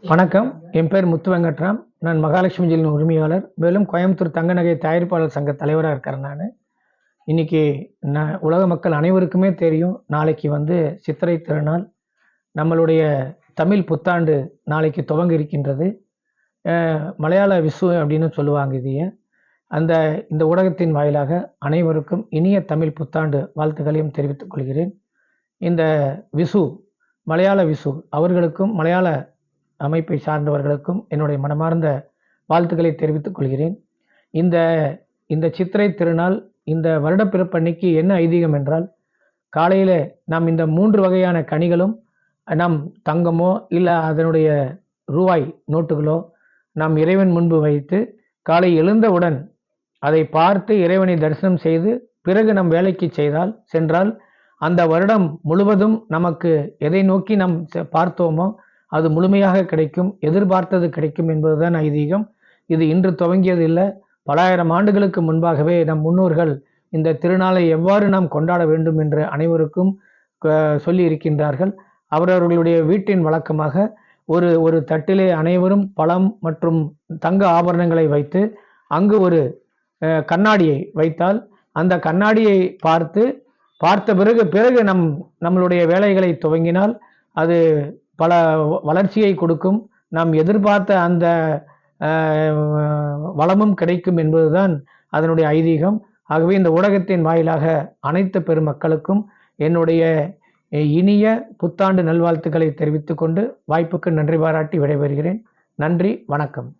வணக்கம். என் பேர் முத்து வெங்கட்ராம். நான் மகாலட்சுமி ஜுவல்லரியின் உரிமையாளர். மேலும் கோயம்புத்தூர் தங்க நகை தயாரிப்பாளர் சங்க தலைவரா இருக்கிறேன் நானு. இன்னைக்கு உலக மக்கள் அனைவருக்குமே தெரியும், நாளைக்கு சித்திரை திருநாள். நம்மளுடைய தமிழ் புத்தாண்டு நாளைக்கு துவங்க இருக்கின்றது. மலையாள விஷு அப்படின்னு சொல்லுவாங்க இதைய. இந்த ஊடகத்தின் வாயிலாக அனைவருக்கும் இனிய தமிழ் புத்தாண்டு வாழ்த்துக்களையும் தெரிவித்துக் கொள்கிறேன். இந்த விஷு, மலையாள விஷு அவர்களுக்கும் மலையாள அமைப்பை சார்ந்தவர்களுக்கும் என்னுடைய மனமார்ந்த வாழ்த்துக்களை தெரிவித்துக் கொள்கிறேன். இந்த சித்திரை திருநாள், இந்த வருடப்பிறப்பன்னைக்கு என்ன ஐதீகம் என்றால், காலையில நாம் இந்த 3 வகையான கனிகளும் நாம் தங்கமோ இல்லை அதனுடைய ரூபாய் நோட்டுகளோ நாம் இறைவன் முன்பு வைத்து காலை எழுந்தவுடன் அதை பார்த்து இறைவனை தரிசனம் செய்து பிறகு நம் வேலைக்கு சென்றால் அந்த வருடம் முழுவதும் நமக்கு எதை நோக்கி நாம் பார்த்தோமோ அது முழுமையாக கிடைக்கும், எதிர்பார்த்தது கிடைக்கும் என்பதுதான் ஐதீகம். இது இன்று துவங்கியது இல்லை, பல ஆயிரம் ஆண்டுகளுக்கு முன்பாகவே நம் முன்னோர்கள் இந்த திருநாளை எவ்வாறு நாம் கொண்டாட வேண்டும் என்று அனைவருக்கும் சொல்லி இருக்கின்றார்கள். அவரவர்களுடைய வீட்டின் வழக்கமாக ஒரு தட்டிலே அனைவரும் பழம் மற்றும் தங்க ஆபரணங்களை வைத்து அங்கு ஒரு கண்ணாடியை வைத்தால் அந்த கண்ணாடியை பார்த்த பிறகு நம்மளுடைய வேலைகளை துவங்கினால் அது பல வளர்ச்சியை கொடுக்கும், நாம் எதிர்பார்த்த அந்த வளமும் கிடைக்கும் என்பதுதான் அதனுடைய ஐதீகம். ஆகவே இந்த ஊடகத்தின் வாயிலாக அனைத்து பெருமக்களுக்கும் என்னுடைய இனிய புத்தாண்டு நல்வாழ்த்துக்களை தெரிவித்துக் கொண்டு வாய்ப்புக்கு நன்றி பாராட்டி விடைபெறுகிறேன். நன்றி, வணக்கம்.